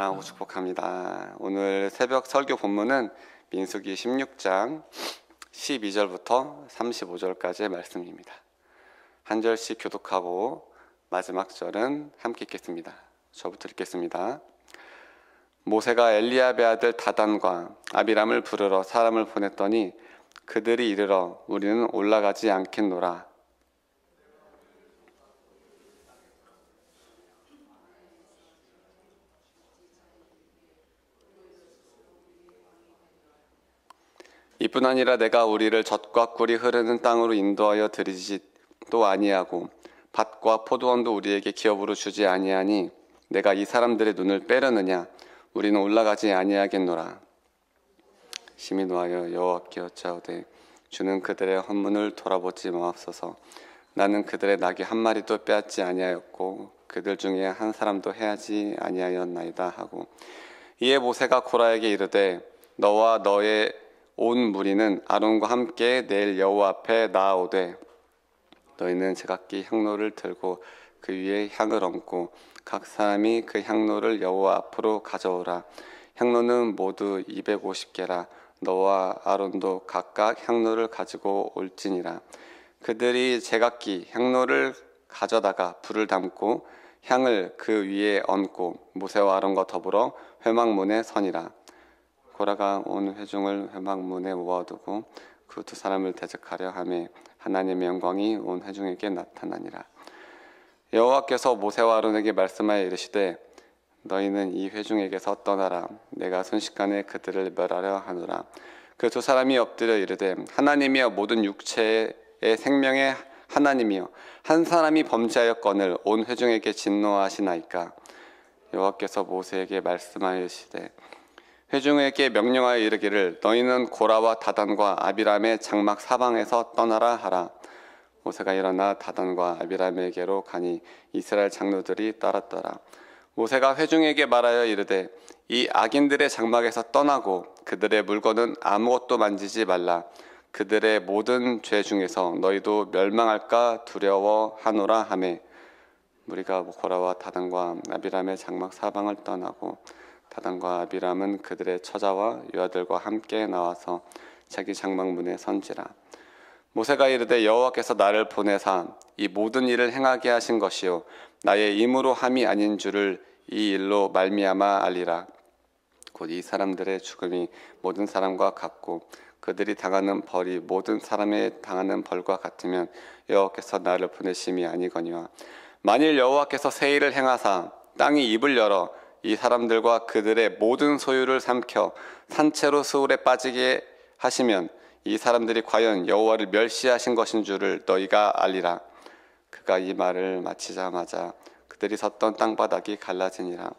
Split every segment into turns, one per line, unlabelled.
사랑하고 축복합니다. 오늘 새벽 설교 본문은 민수기 16장 12절부터 35절까지의 말씀입니다. 한 절씩 교독하고 마지막 절은 함께 읽겠습니다. 저부터 읽겠습니다. 모세가 엘리압의 아들 다단과 아비람을 부르러 사람을 보냈더니 그들이 이르러 우리는 올라가지 않겠노라. 이뿐 아니라 내가 우리를 젖과 꿀이 흐르는 땅으로 인도하여 들이지도 아니하고 밭과 포도원도 우리에게 기업으로 주지 아니하니 내가 이 사람들의 눈을 빼려느냐. 우리는 올라가지 아니하겠노라. 심히 노하여 여호와께 여짜오되 주는 그들의 헌문을 돌아보지 마옵소서. 나는 그들의 나귀 한 마리도 빼앗지 아니하였고 그들 중에 한 사람도 해하지 아니하였나이다 하고, 이에 모세가 고라에게 이르되 너와 너의 온 무리는 아론과 함께 내일 여호와 앞에 나아오되 너희는 제각기 향로를 들고 그 위에 향을 얹고 각 사람이 그 향로를 여호와 앞으로 가져오라. 향로는 모두 250개라. 너와 아론도 각각 향로를 가지고 올지니라. 그들이 제각기 향로를 가져다가 불을 담고 향을 그 위에 얹고 모세와 아론과 더불어 회막문에 서니라. 고라가 온 회중을 회막문에 모아두고 그 두 사람을 대적하려 하매 하나님의 영광이 온 회중에게 나타나니라. 여호와께서 모세와 아론에게 말씀하여 이르시되 너희는 이 회중에게서 떠나라. 내가 순식간에 그들을 멸하려 하노라. 그 두 사람이 엎드려 이르되 하나님이여 모든 육체의 생명의 하나님이여 한 사람이 범죄하였거늘 온 회중에게 진노하시나이까. 여호와께서 모세에게 말씀하여 이르시되 회중에게 명령하여 이르기를 너희는 고라와 다단과 아비람의 장막 사방에서 떠나라 하라. 모세가 일어나 다단과 아비람에게로 가니 이스라엘 장로들이 따랐더라. 모세가 회중에게 말하여 이르되 이 악인들의 장막에서 떠나고 그들의 물건은 아무것도 만지지 말라. 그들의 모든 죄 중에서 너희도 멸망할까 두려워하노라 하매 무리가 고라와 다단과 아비람의 장막 사방을 떠나고 다단과 아비람은 그들의 처자와 유아들과 함께 나와서 자기 장막문에 선지라. 모세가 이르되 여호와께서 나를 보내사 이 모든 일을 행하게 하신 것이요 나의 임으로 함이 아닌 줄을 이 일로 말미암아 알리라. 곧 이 사람들의 죽음이 모든 사람과 같고 그들이 당하는 벌이 모든 사람의 당하는 벌과 같으면 여호와께서 나를 보내심이 아니거니와 만일 여호와께서 새 일을 행하사 땅이 입을 열어 이 사람들과 그들의 모든 소유를 삼켜 산채로 수울에 빠지게 하시면 이 사람들이 과연 여호와를 멸시하신 것인 줄을 너희가 알리라. 그가 이 말을 마치자마자 그들이 섰던 땅바닥이 갈라지니라.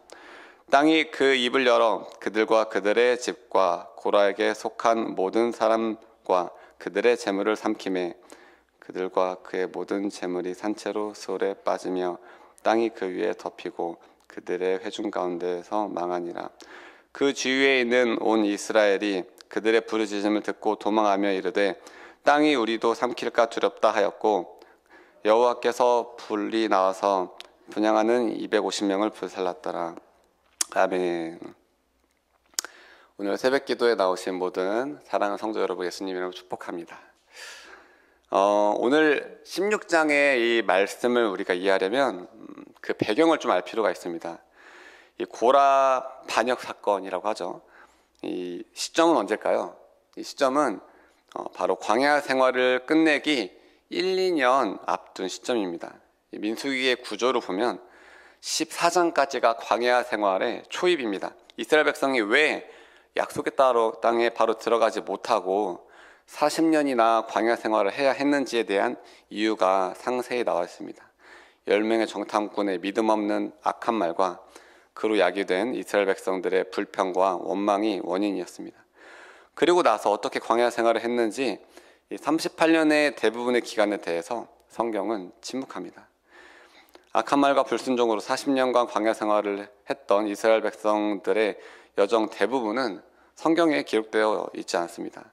땅이 그 입을 열어 그들과 그들의 집과 고라에게 속한 모든 사람과 그들의 재물을 삼키매 그들과 그의 모든 재물이 산채로 수울에 빠지며 땅이 그 위에 덮이고 그들의 회중 가운데에서 망하니라. 그 주위에 있는 온 이스라엘이 그들의 부르짖음을 듣고 도망하며 이르되 땅이 우리도 삼킬까 두렵다 하였고 여호와께서 불이 나와서 분향하는 250명을 불살랐더라. 아멘. 오늘 새벽 기도에 나오신 모든 사랑하는 성도 여러분, 예수님 이름으로 축복합니다. 오늘 16장의 이 말씀을 우리가 이해하려면 그 배경을 좀 알 필요가 있습니다. 이 고라 반역 사건이라고 하죠. 이 시점은 언제일까요? 이 시점은 바로 광야 생활을 끝내기 1, 2년 앞둔 시점입니다. 민수기의 구조를 보면 14장까지가 광야 생활의 초입입니다. 이스라엘 백성이 왜 약속의 땅에 바로 들어가지 못하고 40년이나 광야 생활을 해야 했는지에 대한 이유가 상세히 나와 있습니다. 10명의 정탐꾼의 믿음 없는 악한 말과 그로 야기된 이스라엘 백성들의 불평과 원망이 원인이었습니다. 그리고 나서 어떻게 광야 생활을 했는지 38년의 대부분의 기간에 대해서 성경은 침묵합니다. 악한 말과 불순종으로 40년간 광야 생활을 했던 이스라엘 백성들의 여정 대부분은 성경에 기록되어 있지 않습니다.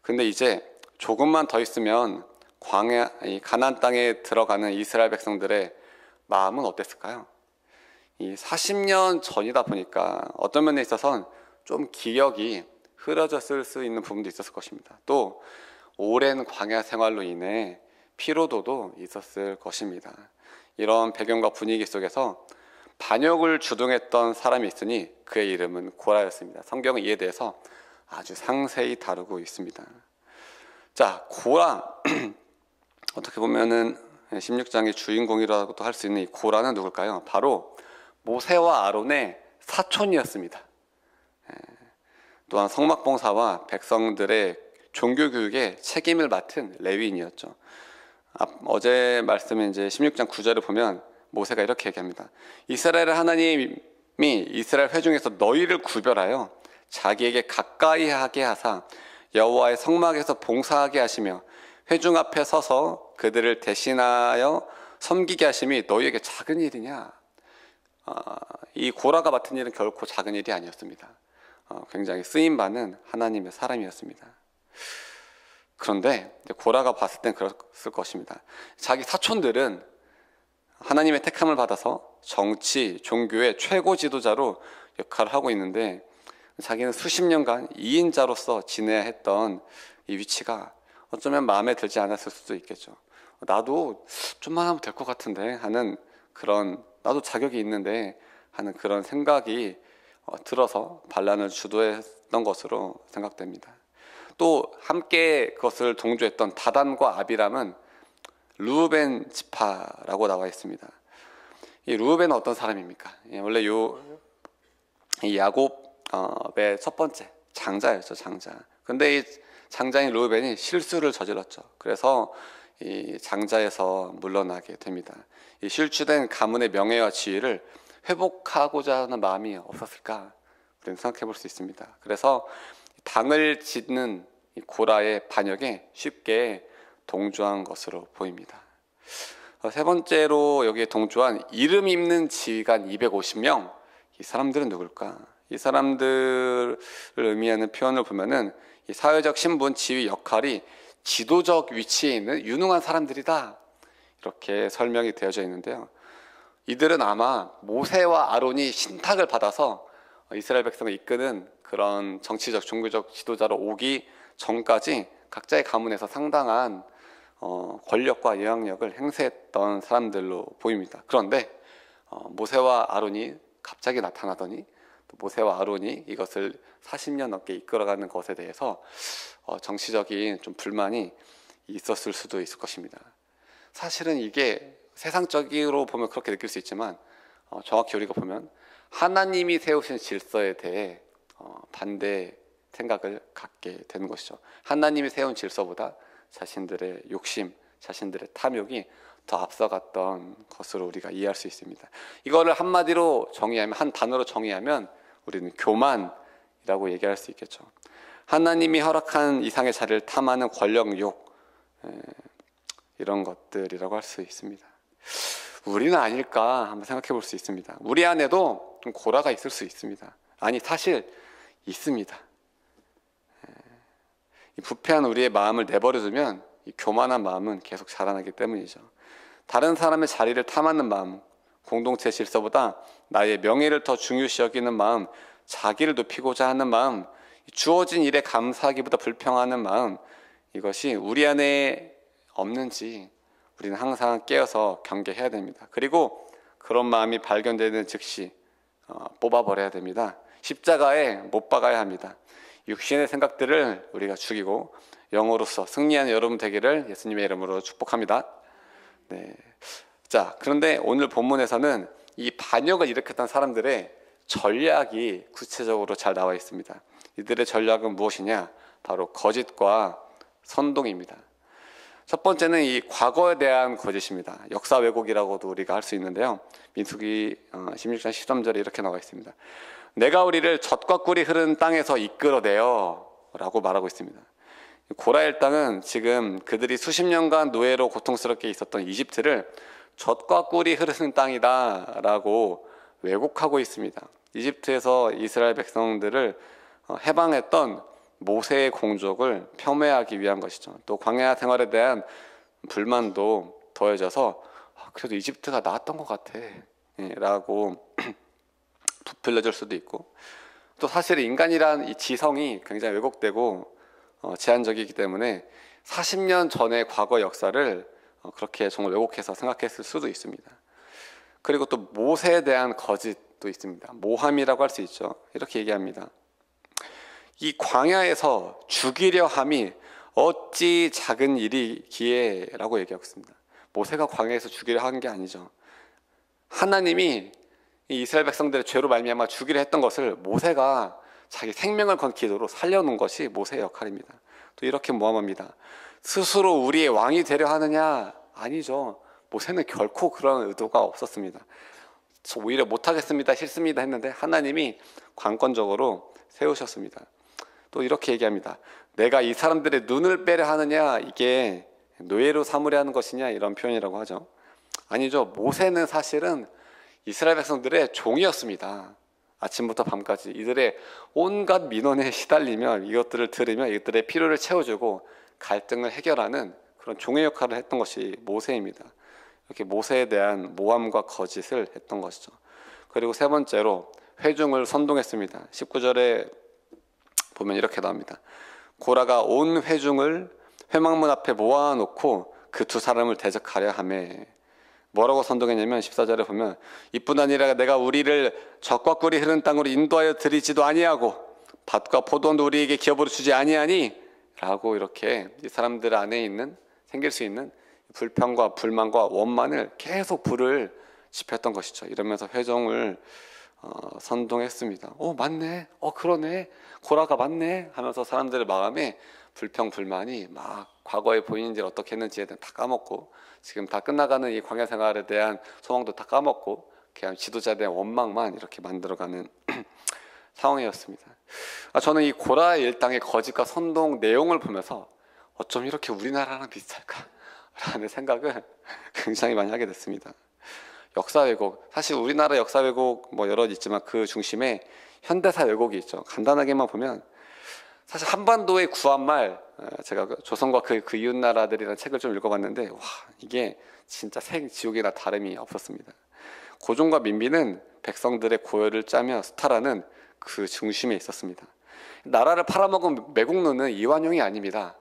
근데 이제 조금만 더 있으면 가나안 땅에 들어가는 이스라엘 백성들의 마음은 어땠을까요? 이 40년 전이다 보니까 어떤 면에 있어서는 좀 기억이 흐려졌을 수 있는 부분도 있었을 것입니다. 또 오랜 광야 생활로 인해 피로도도 있었을 것입니다. 이런 배경과 분위기 속에서 반역을 주동했던 사람이 있으니 그의 이름은 고라였습니다. 성경은 이에 대해서 아주 상세히 다루고 있습니다. 자, 고라 어떻게 보면은 16장의 주인공이라고도 할 수 있는 이 고라는 누굴까요? 바로 모세와 아론의 사촌이었습니다. 또한 성막봉사와 백성들의 종교교육에 책임을 맡은 레위인이었죠. 어제 말씀인 이제 16장 9절을 보면 모세가 이렇게 얘기합니다. 이스라엘 하나님이 이스라엘 회중에서 너희를 구별하여 자기에게 가까이 하게 하사 여호와의 성막에서 봉사하게 하시며 회중 앞에 서서 그들을 대신하여 섬기게 하심이 너희에게 작은 일이냐? 이 고라가 맡은 일은 결코 작은 일이 아니었습니다. 굉장히 쓰임받는 하나님의 사람이었습니다. 그런데 고라가 봤을 땐 그랬을 것입니다. 자기 사촌들은 하나님의 택함을 받아서 정치, 종교의 최고 지도자로 역할을 하고 있는데 자기는 수십 년간 2인자로서 지내야 했던 이 위치가 어쩌면 마음에 들지 않았을 수도 있겠죠. 나도 좀만 하면 될 것 같은데 하는 그런, 나도 자격이 있는데 하는 그런 생각이 들어서 반란을 주도했던 것으로 생각됩니다. 또 함께 그것을 동조했던 다단과 아비람은 르우벤 지파라고 나와 있습니다. 이 르우벤은 어떤 사람입니까? 원래 이 야곱의 첫 번째 장자였죠, 장자. 근데 이 장자인 르우벤이 실수를 저질렀죠. 그래서 이 장자에서 물러나게 됩니다. 이 실추된 가문의 명예와 지위를 회복하고자 하는 마음이 없었을까? 우리는 생각해 볼 수 있습니다. 그래서 당을 짓는 이 고라의 반역에 쉽게 동조한 것으로 보입니다. 세 번째로 여기에 동조한 이름 있는 지휘관 250명, 이 사람들은 누굴까? 이 사람들을 의미하는 표현을 보면은 이 사회적 신분, 지위 역할이 지도적 위치에 있는 유능한 사람들이다, 이렇게 설명이 되어져 있는데요. 이들은 아마 모세와 아론이 신탁을 받아서 이스라엘 백성을 이끄는 그런 정치적, 종교적 지도자로 오기 전까지 각자의 가문에서 상당한 권력과 영향력을 행사했던 사람들로 보입니다. 그런데 모세와 아론이 갑자기 나타나더니 또 모세와 아론이 이것을 40년 넘게 이끌어가는 것에 대해서 정치적인 좀 불만이 있었을 수도 있을 것입니다. 사실은 이게 세상적으로 보면 그렇게 느낄 수 있지만 정확히 우리가 보면 하나님이 세우신 질서에 대해 반대 생각을 갖게 되는 것이죠. 하나님이 세운 질서보다 자신들의 욕심, 자신들의 탐욕이 더 앞서갔던 것으로 우리가 이해할 수 있습니다. 이거를 한마디로 정의하면, 한 단어로 정의하면 우리는 교만이라고 얘기할 수 있겠죠. 하나님이 허락한 이상의 자리를 탐하는 권력욕, 이런 것들이라고 할 수 있습니다. 우리는 아닐까 한번 생각해 볼 수 있습니다. 우리 안에도 좀 고라가 있을 수 있습니다. 아니, 사실 있습니다. 이 부패한 우리의 마음을 내버려두면 이 교만한 마음은 계속 자라나기 때문이죠. 다른 사람의 자리를 탐하는 마음, 공동체 질서보다 나의 명예를 더 중요시 여기는 마음, 자기를 높이고자 하는 마음, 주어진 일에 감사하기보다 불평하는 마음, 이것이 우리 안에 없는지 우리는 항상 깨어서 경계해야 됩니다. 그리고 그런 마음이 발견되는 즉시 뽑아버려야 됩니다. 십자가에 못 박아야 합니다. 육신의 생각들을 우리가 죽이고 영으로서 승리하는 여러분 되기를 예수님의 이름으로 축복합니다. 네. 자, 그런데 오늘 본문에서는 이 반역을 일으켰던 사람들의 전략이 구체적으로 잘 나와 있습니다. 이들의 전략은 무엇이냐? 바로 거짓과 선동입니다. 첫 번째는 이 과거에 대한 거짓입니다. 역사 왜곡이라고도 우리가 할 수 있는데요. 민수기 16장 13절에 이렇게 나와 있습니다. 내가 우리를 젖과 꿀이 흐르는 땅에서 이끌어내어 라고 말하고 있습니다. 고라의 땅은 지금 그들이 수십 년간 노예로 고통스럽게 있었던 이집트를 젖과 꿀이 흐르는 땅이다 라고 왜곡하고 있습니다. 이집트에서 이스라엘 백성들을 해방했던 모세의 공적을 폄훼하기 위한 것이죠. 또 광야 생활에 대한 불만도 더해져서 그래도 이집트가 나았던 것 같아, 라고 부풀려질 수도 있고, 또 사실 인간이란 이 지성이 굉장히 왜곡되고 제한적이기 때문에 40년 전의 과거 역사를 그렇게 정말 왜곡해서 생각했을 수도 있습니다. 그리고 또 모세에 대한 거짓도 있습니다. 모함이라고 할 수 있죠. 이렇게 얘기합니다. 이 광야에서 죽이려 함이 어찌 작은 일이기에 라고 얘기하고 있습니다. 모세가 광야에서 죽이려 한 게 아니죠. 하나님이 이 이스라엘 백성들의 죄로 말미암아 죽이려 했던 것을 모세가 자기 생명을 건 기도로 살려놓은 것이 모세의 역할입니다. 또 이렇게 모함합니다. 스스로 우리의 왕이 되려 하느냐? 아니죠. 모세는 결코 그런 의도가 없었습니다. 저 오히려 못하겠습니다, 싫습니다 했는데 하나님이 관건적으로 세우셨습니다. 또 이렇게 얘기합니다. 내가 이 사람들의 눈을 빼려 하느냐, 이게 노예로 삼으려 하는 것이냐, 이런 표현이라고 하죠. 아니죠. 모세는 사실은 이스라엘 백성들의 종이었습니다. 아침부터 밤까지 이들의 온갖 민원에 시달리며 이것들을 들으며 이것들의 필요를 채워주고 갈등을 해결하는 그런 종의 역할을 했던 것이 모세입니다. 이렇게 모세에 대한 모함과 거짓을 했던 것이죠. 그리고 세 번째로 회중을 선동했습니다. 19절에 보면 이렇게 나옵니다. 고라가 온 회중을 회막문 앞에 모아놓고 그 두 사람을 대적하려 하매, 뭐라고 선동했냐면 14절에 보면 이뿐 아니라 내가 우리를 젖과 꿀이 흐르는 땅으로 인도하여 드리지도 아니하고 밭과 포도원도 우리에게 기업으로 주지 아니하니 라고 이렇게 이 사람들 안에 있는 생길 수 있는 불평과 불만과 원만을 계속 불을 지폈던 것이죠. 이러면서 회중을 선동했습니다. 맞네, 그러네, 고라가 맞네 하면서 사람들의 마음에 불평 불만이 막 과거에 본인이 어떻게 했는지에 대한 다 까먹고 지금 다 끝나가는 이 광야 생활에 대한 소망도 다 까먹고 그냥 지도자에 대한 원망만 이렇게 만들어가는 상황이었습니다. 저는 이 고라의 일당의 거짓과 선동 내용을 보면서 어쩜 이렇게 우리나라랑 비슷할까라는 생각을 굉장히 많이 하게 됐습니다. 역사 왜곡, 사실 우리나라 역사 왜곡 뭐 여러 있지만 그 중심에 현대사 왜곡이 있죠. 간단하게만 보면 사실 한반도의 구한말, 제가 조선과 그 이웃 나라들이라는 책을 좀 읽어봤는데 와, 이게 진짜 생지옥이나 다름이 없었습니다. 고종과 민비는 백성들의 고열을 짜며 수탈하는 그 중심에 있었습니다. 나라를 팔아먹은 매국노는 이완용이 아닙니다.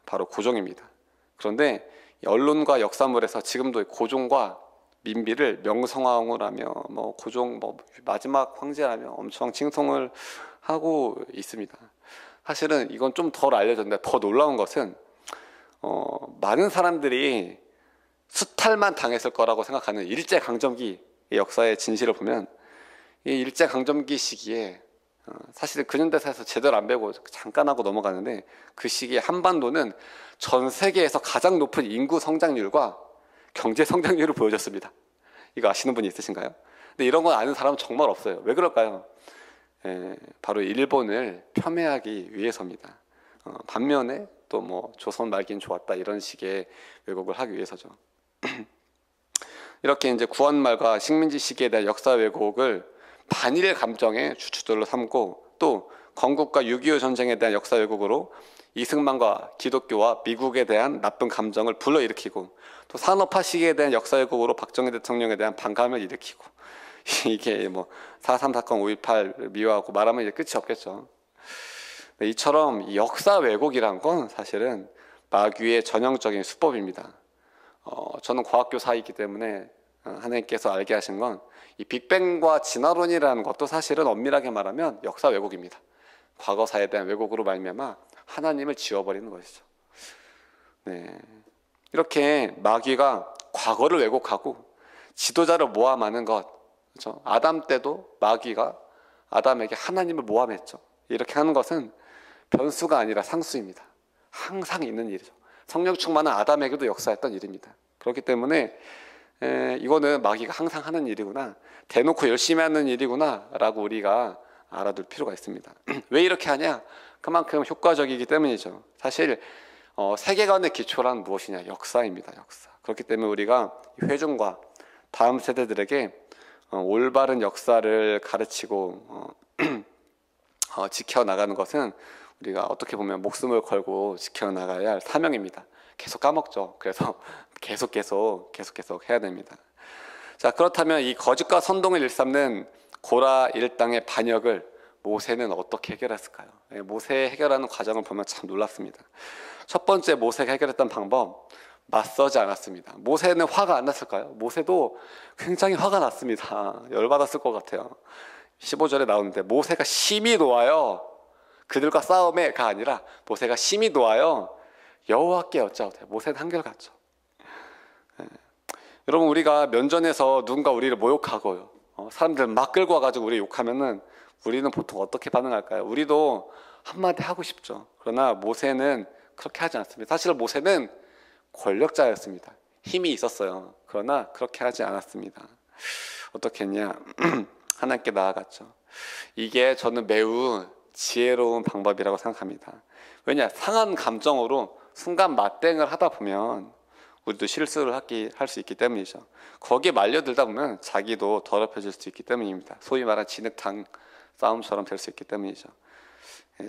바로 고종입니다. 그런데 언론과 역사물에서 지금도 고종과 민비를 명성황후를 하며 고종 마지막 황제라며 엄청 칭송을 하고 있습니다. 사실은 이건 좀 덜 알려졌는데 더 놀라운 것은 많은 사람들이 수탈만 당했을 거라고 생각하는 일제강점기 역사의 진실을 보면 이 일제강점기 시기에 사실 근현대사에서 제대로 안 배우고 잠깐 하고 넘어가는데 그 시기에 한반도는 전 세계에서 가장 높은 인구 성장률과 경제 성장률을 보여줬습니다. 이거 아시는 분이 있으신가요? 근데 이런 건 아는 사람은 정말 없어요. 왜 그럴까요? 바로 일본을 폄훼하기 위해서입니다. 반면에 또 조선 말기는 좋았다 이런 식의 왜곡을 하기 위해서죠. 이렇게 이제 구한말과 식민지 시기에 대한 역사 왜곡을 반일 감정의 주축들로 삼고 또 건국과 6.25 전쟁에 대한 역사 왜곡으로 이승만과 기독교와 미국에 대한 나쁜 감정을 불러일으키고 또 산업화 시기에 대한 역사 왜곡으로 박정희 대통령에 대한 반감을 일으키고 이게 4.3 사건 5.18 미화하고 말하면 이제 끝이 없겠죠. 이처럼 역사 왜곡이란 건 사실은 마귀의 전형적인 수법입니다. 저는 과학교사이기 때문에 하나님께서 알게 하신 건 이 빅뱅과 진화론이라는 것도 사실은 엄밀하게 말하면 역사 왜곡입니다. 과거사에 대한 왜곡으로 말미암아 하나님을 지워버리는 것이죠. 네. 이렇게 마귀가 과거를 왜곡하고 지도자를 모함하는 것, 그렇죠? 아담 때도 마귀가 아담에게 하나님을 모함했죠. 이렇게 하는 것은 변수가 아니라 상수입니다. 항상 있는 일이죠. 성령 충만한 아담에게도 역사했던 일입니다. 그렇기 때문에 이거는 마귀가 항상 하는 일이구나, 대놓고 열심히 하는 일이구나 라고 우리가 알아둘 필요가 있습니다. 왜 이렇게 하냐? 그만큼 효과적이기 때문이죠. 사실 세계관의 기초란 무엇이냐? 역사입니다. 역사. 그렇기 때문에 우리가 회중과 다음 세대들에게 올바른 역사를 가르치고 지켜나가는 것은 우리가 어떻게 보면 목숨을 걸고 지켜나가야 할 사명입니다. 계속 까먹죠. 그래서 계속 해야 됩니다. 자, 그렇다면 이 거짓과 선동을 일삼는 고라 일당의 반역을 모세는 어떻게 해결했을까요? 모세의 해결하는 과정을 보면 참 놀랍습니다. 첫 번째, 모세가 해결했던 방법, 맞서지 않았습니다. 모세는 화가 안 났을까요? 모세도 굉장히 화가 났습니다. 열받았을 것 같아요. 15절에 나오는데 모세가 심히 놓아요. 그들과 싸움에가 아니라 모세가 심히 놓아요. 여호와께 여짜오되. 모세는 한결같죠. 여러분, 우리가 면전에서 누군가 우리를 모욕하고요, 사람들 막 끌고 와가지고 우리 욕하면은 우리는 보통 어떻게 반응할까요? 우리도 한마디 하고 싶죠. 그러나 모세는 그렇게 하지 않습니다. 사실 모세는 권력자였습니다. 힘이 있었어요. 그러나 그렇게 하지 않았습니다. 어떻게 했냐? 하나님께 나아갔죠. 이게 저는 매우 지혜로운 방법이라고 생각합니다. 왜냐? 상한 감정으로 순간 맞대응을 하다 보면 우리도 실수를 할 수 있기 때문이죠. 거기에 말려들다 보면 자기도 더럽혀질 수 있기 때문입니다. 소위 말하는 진흙탕 싸움처럼 될 수 있기 때문이죠.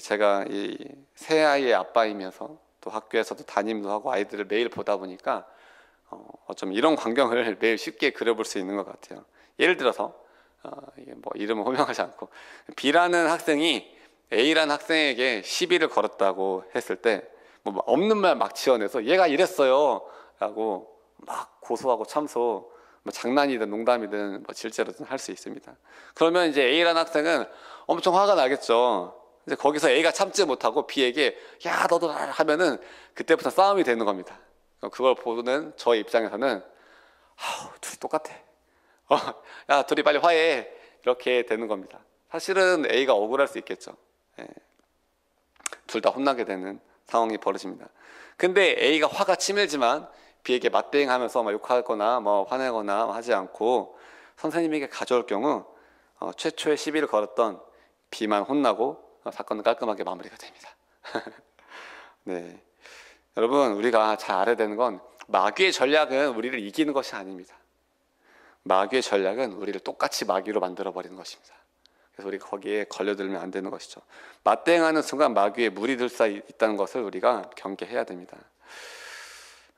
제가 이 새 아이의 아빠이면서 또 학교에서도 담임도 하고 아이들을 매일 보다 보니까 좀 이런 광경을 매일 쉽게 그려볼 수 있는 것 같아요. 예를 들어서 이게 뭐 이름을 호명하지 않고 B라는 학생이 A라는 학생에게 시비를 걸었다고 했을 때 뭐 없는 말 막 지어내서 얘가 이랬어요 라고 막 고소하고 참소, 뭐 장난이든 농담이든 뭐 실제로든 할 수 있습니다. 그러면 이제 A라는 학생은 엄청 화가 나겠죠. 이제 거기서 A가 참지 못하고 B에게 야 너도 하면은 그때부터 싸움이 되는 겁니다. 그걸 보는 저의 입장에서는 둘이 똑같아. 야 둘이 빨리 화해해. 이렇게 되는 겁니다. 사실은 A가 억울할 수 있겠죠. 둘 다 혼나게 되는 상황이 벌어집니다. 근데 A가 화가 치밀지만 B에게 맞대응하면서 막 욕하거나 뭐 화내거나 하지 않고 선생님에게 가져올 경우 최초의 시비를 걸었던 B만 혼나고 사건은 깔끔하게 마무리가 됩니다. 네, 여러분, 우리가 잘 알아야 되는 건 마귀의 전략은 우리를 이기는 것이 아닙니다. 마귀의 전략은 우리를 똑같이 마귀로 만들어버리는 것입니다. 그래서 우리가 거기에 걸려들면 안 되는 것이죠. 맞대응하는 순간 마귀의 물이 들 수 있다는 것을 우리가 경계해야 됩니다.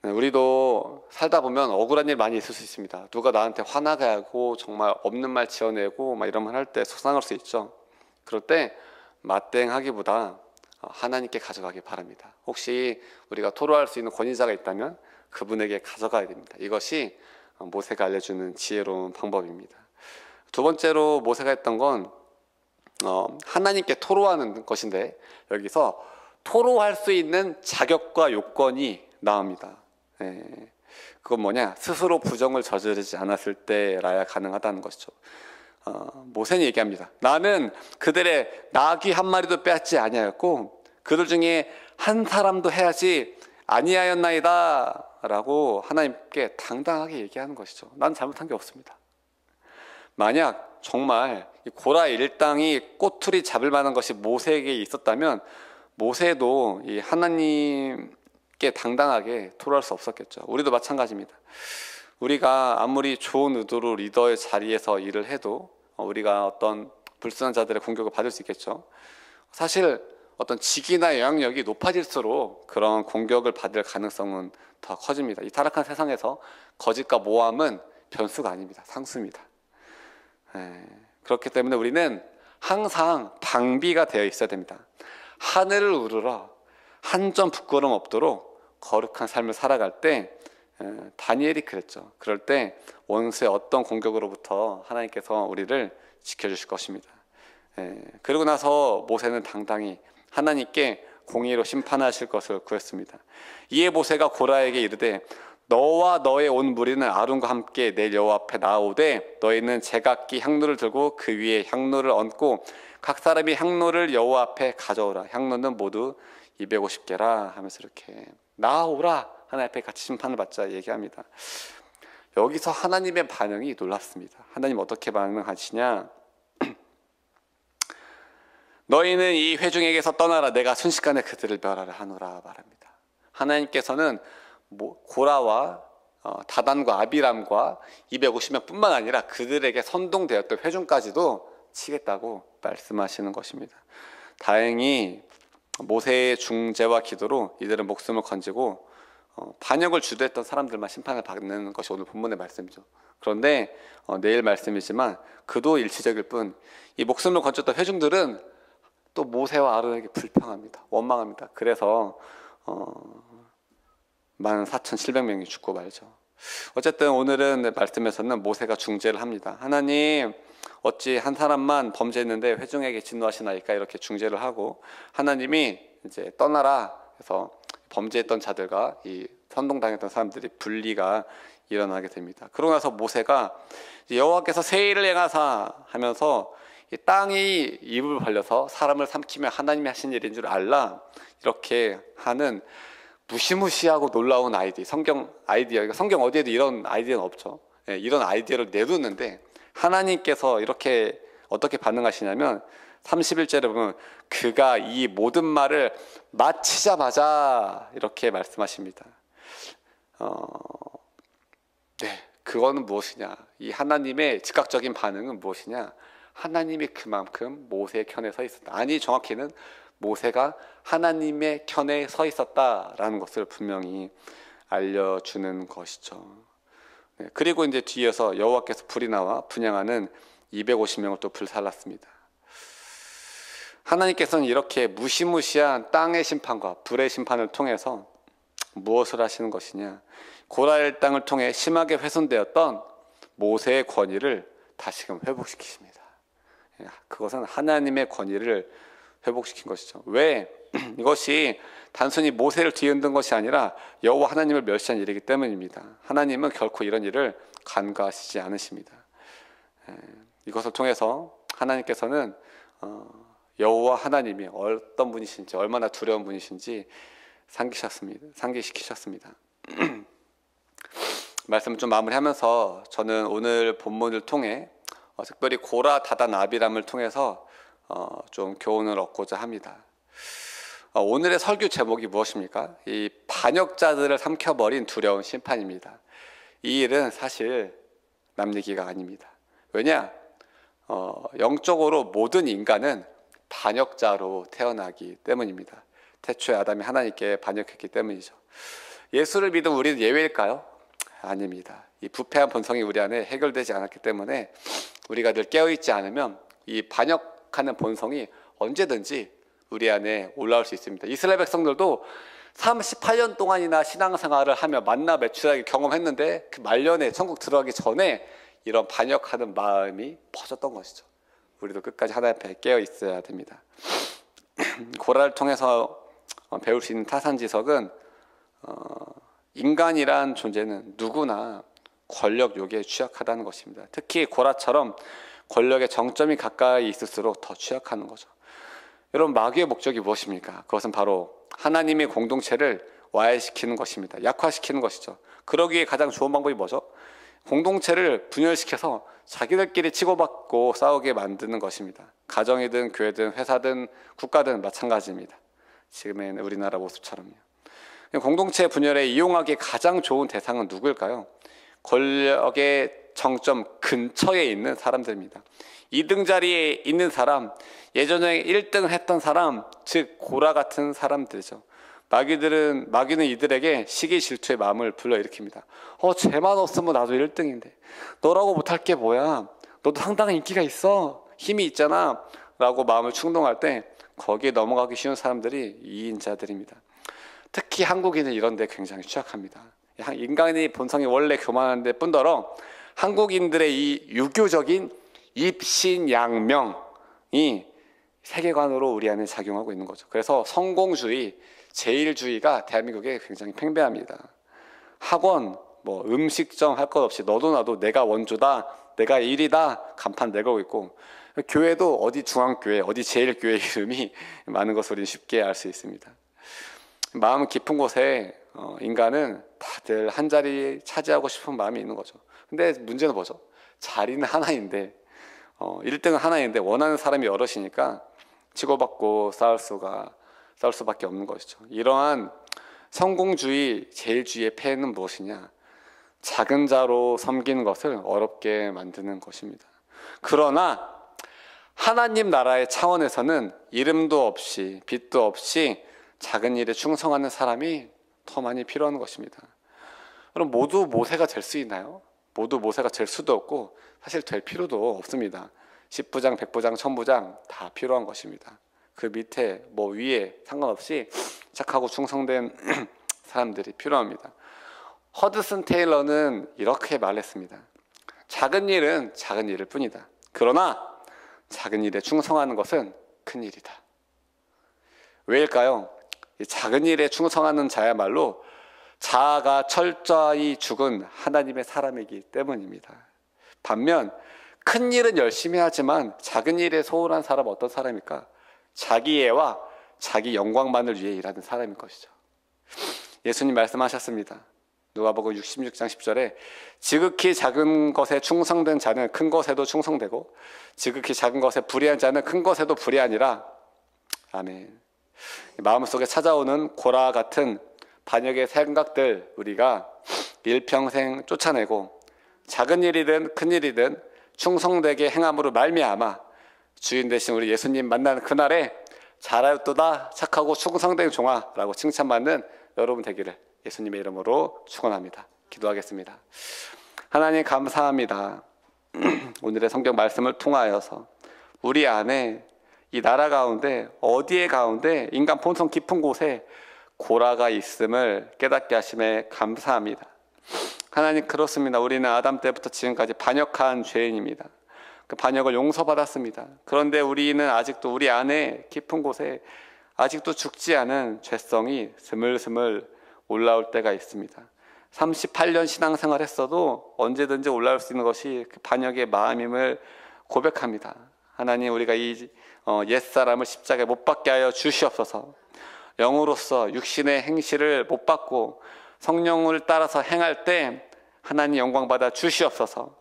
우리도 살다 보면 억울한 일 많이 있을 수 있습니다. 누가 나한테 화나게 하고 정말 없는 말 지어내고 막 이런 말 할 때 속상할 수 있죠. 그럴 때 맞대응하기보다 하나님께 가져가기 바랍니다. 혹시 우리가 토로할 수 있는 권위자가 있다면 그분에게 가져가야 됩니다. 이것이 모세가 알려주는 지혜로운 방법입니다. 두 번째로 모세가 했던 건 하나님께 토로하는 것인데, 여기서 토로할 수 있는 자격과 요건이 나옵니다. 그건 뭐냐? 스스로 부정을 저지르지 않았을 때라야 가능하다는 것이죠. 모세는 얘기합니다. 나는 그들의 나귀 한 마리도 빼앗지 아니하였고 그들 중에 한 사람도 해하지 아니하였나이다 라고 하나님께 당당하게 얘기하는 것이죠. 난 잘못한 게 없습니다. 만약 정말 고라 일당이 꼬투리 잡을 만한 것이 모세에게 있었다면 모세도 이 하나님께 당당하게 토로할 수 없었겠죠. 우리도 마찬가지입니다. 우리가 아무리 좋은 의도로 리더의 자리에서 일을 해도 우리가 어떤 불순한 자들의 공격을 받을 수 있겠죠. 사실 어떤 직위나 영향력이 높아질수록 그런 공격을 받을 가능성은 더 커집니다. 이 타락한 세상에서 거짓과 모함은 변수가 아닙니다. 상수입니다. 그렇기 때문에 우리는 항상 방비가 되어 있어야 됩니다. 하늘을 우러러 한 점 부끄럼 없도록 거룩한 삶을 살아갈 때 다니엘이 그랬죠. 그럴 때 원수의 어떤 공격으로부터 하나님께서 우리를 지켜주실 것입니다. 그리고 나서 모세는 당당히 하나님께 공의로 심판하실 것을 구했습니다. 이에 모세가 고라에게 이르되 너와 너의 온 무리는 아론과 함께 내 여호와 앞에 나오되 너희는 제각기 향로를 들고 그 위에 향로를 얹고 각 사람이 향로를 여호와 앞에 가져오라. 향로는 모두 250개라 하면서 이렇게 나오라. 하나님 앞에 같이 심판을 받자 얘기합니다. 여기서 하나님의 반응이 놀랍습니다. 하나님 어떻게 반응하시냐? 너희는 이 회중에게서 떠나라. 내가 순식간에 그들을 멸하라 하노라 말합니다. 하나님께서는 고라와 다단과 아비람과 250명 뿐만 아니라 그들에게 선동되었던 회중까지도 치겠다고 말씀하시는 것입니다. 다행히 모세의 중재와 기도로 이들은 목숨을 건지고 반역을 주도했던 사람들만 심판을 받는 것이 오늘 본문의 말씀이죠. 그런데 내일 말씀이지만 그도 일시적일 뿐 이 목숨을 건졌던 회중들은 또 모세와 아론에게 불평합니다. 원망합니다. 그래서 14,700명이 죽고 말죠. 어쨌든 오늘은 말씀에서는 모세가 중재를 합니다. 하나님, 어찌 한 사람만 범죄했는데 회중에게 진노하시나이까, 이렇게 중재를 하고 하나님이 이제 떠나라 해서 범죄했던 자들과 이 선동당했던 사람들이 분리가 일어나게 됩니다. 그러고 나서 모세가 여호와께서 새 일을 행하사 하면서 이 땅이 입을 벌려서 사람을 삼키며 하나님이 하신 일인 줄 알라, 이렇게 하는 무시무시하고 놀라운 아이디어, 성경 아이디어, 성경 어디에도 이런 아이디어는 없죠. 이런 아이디어를 내두는데 하나님께서 이렇게 어떻게 반응하시냐면 31절에 보면 그가 이 모든 말을 마치자마자 이렇게 말씀하십니다. 그거는 무엇이냐? 이 하나님의 즉각적인 반응은 무엇이냐? 하나님이 그만큼 모세의 편에 서 있었다. 아니, 정확히는 모세가 하나님의 편에 서 있었다라는 것을 분명히 알려주는 것이죠. 그리고 이제 뒤에서 여호와께서 불이 나와 분향하는 250명을 또 불살랐습니다. 하나님께서는 이렇게 무시무시한 땅의 심판과 불의 심판을 통해서 무엇을 하시는 것이냐? 고라의 땅을 통해 심하게 훼손되었던 모세의 권위를 다시금 회복시키십니다. 그것은 하나님의 권위를 회복시킨 것이죠. 왜? 이것이 단순히 모세를 뒤흔든 것이 아니라 여호와 하나님을 멸시한 일이기 때문입니다. 하나님은 결코 이런 일을 간과하시지 않으십니다. 이것을 통해서 하나님께서는 여호와 하나님이 어떤 분이신지, 얼마나 두려운 분이신지 상기시키셨습니다. 말씀을 좀 마무리하면서 저는 오늘 본문을 통해 특별히 고라, 다단, 아비람을 통해서 좀 교훈을 얻고자 합니다. 오늘의 설교 제목이 무엇입니까? 이 반역자들을 삼켜버린 두려운 심판입니다. 이 일은 사실 남 얘기가 아닙니다. 왜냐? 영적으로 모든 인간은 반역자로 태어나기 때문입니다. 태초에 아담이 하나님께 반역했기 때문이죠. 예수를 믿은 우리는 예외일까요? 아닙니다. 이 부패한 본성이 우리 안에 해결되지 않았기 때문에 우리가 늘 깨어있지 않으면 이 반역하는 본성이 언제든지 우리 안에 올라올 수 있습니다. 이스라엘 백성들도 38년 동안이나 신앙생활을 하며 만나 매출하게 경험했는데 그 말년에 천국 들어가기 전에 이런 반역하는 마음이 퍼졌던 것이죠. 우리도 끝까지 하나님 앞에 깨어 있어야 됩니다. 고라를 통해서 배울 수 있는 타산지석은 인간이란 존재는 누구나 권력 욕에 취약하다는 것입니다. 특히 고라처럼 권력의 정점이 가까이 있을수록 더 취약하는 거죠. 여러분, 마귀의 목적이 무엇입니까? 그것은 바로 하나님의 공동체를 와해시키는 것입니다. 약화시키는 것이죠. 그러기에 가장 좋은 방법이 뭐죠? 공동체를 분열시켜서 자기들끼리 치고받고 싸우게 만드는 것입니다. 가정이든 교회든 회사든 국가든 마찬가지입니다. 지금의 우리나라 모습처럼요. 공동체 분열에 이용하기 가장 좋은 대상은 누구일까요? 권력의 정점 근처에 있는 사람들입니다. 2등 자리에 있는 사람, 예전에 1등을 했던 사람, 즉 고라 같은 사람들이죠. 마귀는 이들에게 시기 질투의 마음을 불러일으킵니다. 쟤만 없으면 나도 1등인데 너라고 못할 게 뭐야? 너도 상당한 인기가 있어, 힘이 있잖아 라고 마음을 충동할 때 거기에 넘어가기 쉬운 사람들이 이인자들입니다. 특히 한국인은 이런 데 굉장히 취약합니다. 인간의 본성이 원래 교만한데 뿐더러 한국인들의 이 유교적인 입신양명이 세계관으로 우리 안에 작용하고 있는 거죠. 그래서 성공주의, 제일주의가 대한민국에 굉장히 팽배합니다. 학원, 음식점 할 것 없이 너도 나도 내가 원조다, 내가 1위다 간판 내걸고 있고, 교회도 어디 중앙교회, 어디 제일교회 이름이 많은 것을 우리는 쉽게 알 수 있습니다. 마음 깊은 곳에 인간은 다들 한 자리 차지하고 싶은 마음이 있는 거죠. 근데 문제는 뭐죠? 자리는 하나인데 1등은 하나인데 원하는 사람이 여럿이니까 치고받고 싸울 수밖에 없는 것이죠. 이러한 성공주의, 제일주의의 폐해는 무엇이냐? 작은 자로 섬기는 것을 어렵게 만드는 것입니다. 그러나 하나님 나라의 차원에서는 이름도 없이 빛도 없이 작은 일에 충성하는 사람이 더 많이 필요한 것입니다. 그럼 모두 모세가 될 수 있나요? 모두 모세가 될 수도 없고 사실 될 필요도 없습니다. 10부장, 100부장, 1000부장 다 필요한 것입니다. 그 밑에 뭐 위에 상관없이 착하고 충성된 사람들이 필요합니다. 허드슨 테일러는 이렇게 말했습니다. 작은 일은 작은 일일 뿐이다. 그러나 작은 일에 충성하는 것은 큰 일이다. 왜일까요? 작은 일에 충성하는 자야말로 자아가 철저히 죽은 하나님의 사람이기 때문입니다. 반면 큰 일은 열심히 하지만 작은 일에 소홀한 사람은 어떤 사람일까? 자기애와 자기 영광만을 위해 일하는 사람인 것이죠. 예수님 말씀하셨습니다. 누가복음 66장 10절에 지극히 작은 것에 충성된 자는 큰 것에도 충성되고 지극히 작은 것에 불의한 자는 큰 것에도 불의하니라. 아멘. 마음속에 찾아오는 고라 같은 반역의 생각들 우리가 일평생 쫓아내고 작은 일이든 큰 일이든 충성되게 행함으로 말미암아 주인 되신 우리 예수님 만나는 그날에 잘하였도다 착하고 충성된 종아라고 칭찬받는 여러분 되기를 예수님의 이름으로 축원합니다. 기도하겠습니다. 하나님 감사합니다. 오늘의 성경 말씀을 통하여서 우리 안에 이 나라 가운데 어디에 가운데 인간 본성 깊은 곳에 고라가 있음을 깨닫게 하심에 감사합니다. 하나님 그렇습니다. 우리는 아담 때부터 지금까지 반역한 죄인입니다. 그 반역을 용서받았습니다. 그런데 우리는 아직도 우리 안에 깊은 곳에 아직도 죽지 않은 죄성이 스물스물 올라올 때가 있습니다. 38년 신앙생활 했어도 언제든지 올라올 수 있는 것이 그 반역의 마음임을 고백합니다. 하나님 우리가 이 옛사람을 십자가에 못 박게 하여 주시옵소서. 영으로서 육신의 행실을 못 받고 성령을 따라서 행할 때 하나님 영광받아 주시옵소서.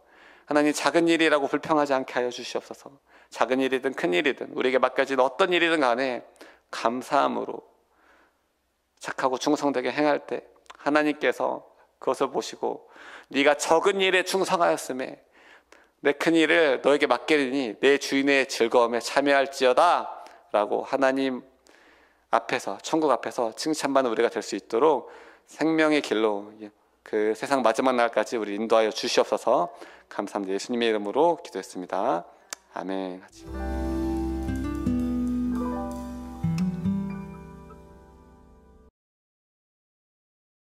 하나님 작은 일이라고 불평하지 않게 하여 주시옵소서. 작은 일이든 큰 일이든 우리에게 맡겨진 어떤 일이든 간에 감사함으로 착하고 충성되게 행할 때 하나님께서 그것을 보시고 네가 적은 일에 충성하였음에 내 큰 일을 너에게 맡기리니 내 주인의 즐거움에 참여할지어다 라고 하나님 앞에서 천국 앞에서 칭찬받는 우리가 될 수 있도록 생명의 길로 그 세상 마지막 날까지 우리 인도하여 주시옵소서. 감사합니다. 예수님의 이름으로 기도했습니다. 아멘.